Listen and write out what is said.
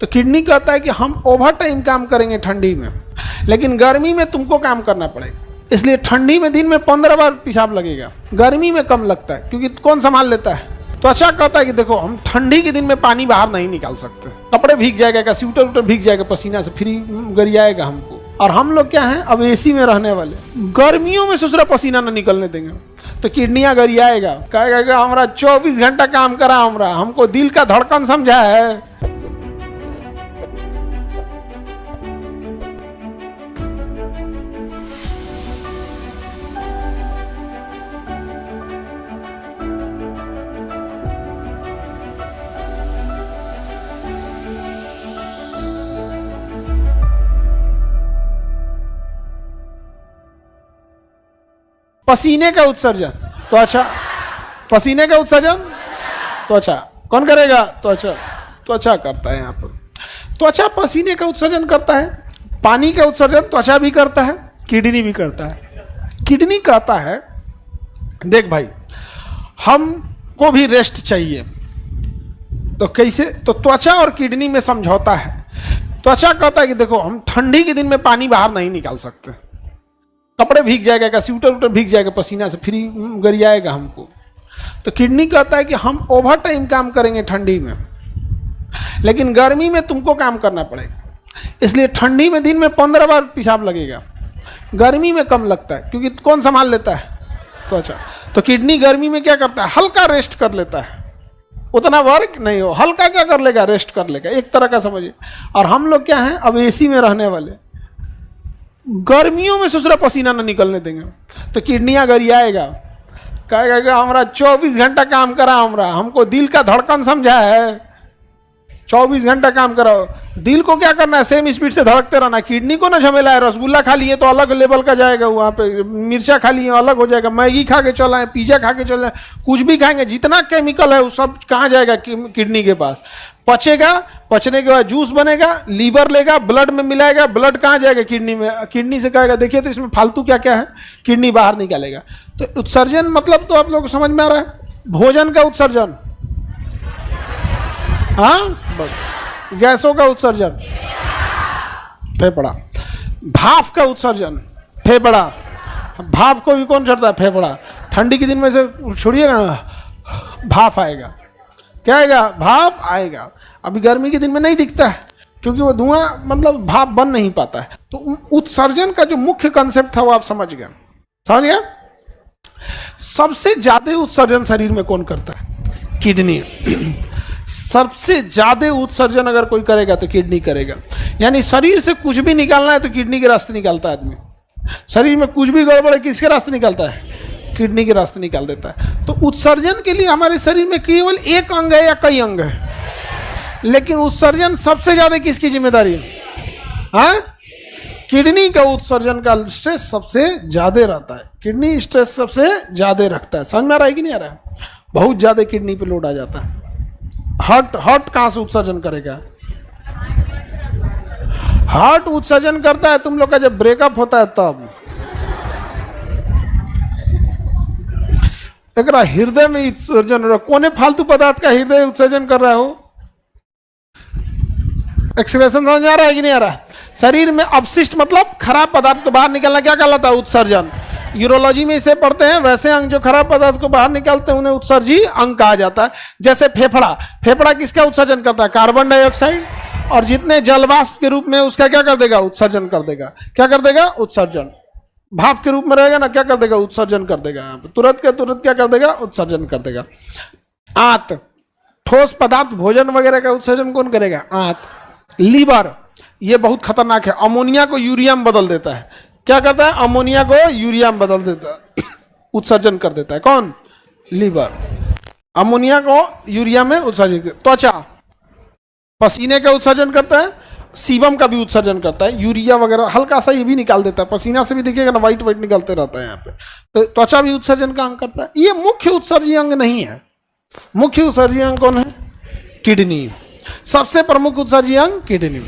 तो किडनी कहता है कि हम ओवर टाइम काम करेंगे ठंडी में, लेकिन गर्मी में तुमको काम करना पड़ेगा। इसलिए ठंडी में दिन में 15 बार पेशाब लगेगा, गर्मी में कम लगता है, क्योंकि कौन संभाल लेता है? त्वचा कहता है कि देखो हम ठंडी के दिन में पानी बाहर नहीं निकाल सकते, कपड़े भीग जाएगा, स्वेटर उटर भीग जाएगा पसीना से, फिर गरियाएगा हमको। और हम लोग क्या हैं, अब एसी में रहने वाले, गर्मियों में ससुरा पसीना न निकलने देंगे, तो किडनियां गरियाएगा, कहेगा कि हमारा 24 घंटा काम करा, हमरा हमको दिल का धड़कन समझा है। पसीने का उत्सर्जन त्वचा, पसीने का उत्सर्जन त्वचा कौन करेगा? त्वचा, त्वचा करता है। यहाँ पर त्वचा पसीने का उत्सर्जन करता है, पानी का उत्सर्जन त्वचा भी करता है, किडनी भी करता है। किडनी कहता है देख भाई हमको भी रेस्ट चाहिए, तो कैसे? तो त्वचा और किडनी में समझौता है। त्वचा कहता है कि देखो हम ठंडी के दिन में पानी बाहर नहीं निकाल सकते, कपड़े भीग जाएगा, स्वेटर उटर भीग जाएगा पसीना से, फिर गरियाएगा हमको। तो किडनी कहता है कि हम ओवर टाइम काम करेंगे ठंडी में, लेकिन गर्मी में तुमको काम करना पड़ेगा। इसलिए ठंडी में दिन में 15 बार पेशाब लगेगा, गर्मी में कम लगता है, क्योंकि कौन संभाल लेता है? त्वचा। तो किडनी गर्मी में क्या करता है? हल्का रेस्ट कर लेता है, उतना वर्क नहीं हो, हल्का क्या कर लेगा? रेस्ट कर लेगा, एक तरह का समझिए। और हम लोग क्या हैं, अब एसी में रहने वाले, गर्मियों में ससुरा पसीना न निकलने देंगे, तो किडनियां गरियाएगा, कहेगा कि हमारा 24 घंटा काम करा, हमरा हमको दिल का धड़कन समझा है। 24 घंटा काम कराओ, दिल को क्या करना है? सेम स्पीड से धड़कते रहना। किडनी को ना झमेला है, रसगुल्ला खा लिए तो अलग लेवल का जाएगा, वहाँ पे मिर्चा खा लिए अलग हो जाएगा, मैगी खा के चला है, पिज्जा खा के चला है, कुछ भी खाएंगे, जितना केमिकल है वो सब कहाँ जाएगा? किडनी के पास। पचेगा, पचने के बाद जूस बनेगा, लीवर लेगा, ब्लड में मिलाएगा, ब्लड कहाँ जाएगा? किडनी में। किडनी से कहेगा देखिए तो इसमें फालतू क्या क्या है, किडनी बाहर निकालेगा। तो उत्सर्जन मतलब तो आप लोग को समझ में आ रहा है, भोजन का उत्सर्जन, हाँ, गैसों का उत्सर्जन फेफड़ा, भाप का उत्सर्जन फेफड़ा, भाप को भी कौन छोड़ता है? फेफड़ा। ठंडी के दिन में से छोड़िएगा ना, भाप आएगा, क्या आएगा? भाप आएगा। अभी गर्मी के दिन में नहीं दिखता है, क्योंकि वो धुआं मतलब भाप बन नहीं पाता है। तो उत्सर्जन का जो मुख्य कंसेप्ट था वो आप समझ गए, समझ गए? सबसे ज्यादा उत्सर्जन शरीर में कौन करता है? किडनी। सबसे ज्यादा उत्सर्जन अगर कोई करेगा तो किडनी करेगा। यानी शरीर से कुछ भी निकालना है तो किडनी के रास्ते निकालता है आदमी। शरीर में कुछ भी गड़बड़ है, किसके रास्ते निकालता है? किडनी के रास्ते निकाल देता है। तो उत्सर्जन के लिए हमारे शरीर में केवल एक अंग है या कई अंग है? लेकिन उत्सर्जन सबसे ज्यादा किसकी जिम्मेदारी है? हाँ, किडनी का उत्सर्जन का स्ट्रेस सबसे ज्यादा रहता है। किडनी स्ट्रेस सबसे ज्यादा रखता है। समझ में आ रहा है कि नहीं आ रहा है? बहुत ज्यादा किडनी पे लोड आ जाता है। हार्ट कहां से उत्सर्जन करेगा? हार्ट उत्सर्जन करता है तुम लोग का जब ब्रेकअप होता है तब। एक हृदय में उत्सर्जन हो रहा है। कौन फालतू पदार्थ का हृदय उत्सर्जन कर रहा हो? एक्सप्रेशन समझ में आ रहा है कि नहीं आ रहा? शरीर में अपशिष्ट मतलब खराब पदार्थ को बाहर निकालना क्या कहलाता है? उत्सर्जन। यूरोलॉजी में इसे पढ़ते हैं। वैसे अंग जो खराब पदार्थ को बाहर निकालते हैं उन्हें उत्सर्जी अंग कहा जाता है। जैसे फेफड़ा, फेफड़ा किसका उत्सर्जन करता है? Carbon dioxide. और जितने जलवाष्प के रूप में उसका क्या कर देगा? उत्सर्जन कर देगा। क्या कर देगा? उत्सर्जन। भाप के रूप में रहेगा ना, क्या कर देगा? उत्सर्जन कर देगा। तुरंत के तुरंत क्या कर देगा? उत्सर्जन कर देगा। आंत, ठोस पदार्थ भोजन वगैरह का उत्सर्जन कौन करेगा? आंत। लीवर, ये बहुत खतरनाक है। अमोनिया को यूरिया में बदल देता है। क्या करता है? अमोनिया को यूरिया में बदल देता है, उत्सर्जन कर देता है। कौन? लीवर। अमोनिया को यूरिया में उत्सर्जन। त्वचा पसीने का उत्सर्जन करता है, सीबम का भी उत्सर्जन करता है, यूरिया वगैरह हल्का सा ये भी निकाल देता है। पसीना से भी देखिएगा ना, व्हाइट व्हाइट निकलते रहता है यहाँ पे। तो त्वचा भी उत्सर्जन का अंग करता है। ये मुख्य उत्सर्जी अंग नहीं है। मुख्य उत्सर्जी अंग कौन है? किडनी। सबसे प्रमुख उत्सर्जी अंग किडनी।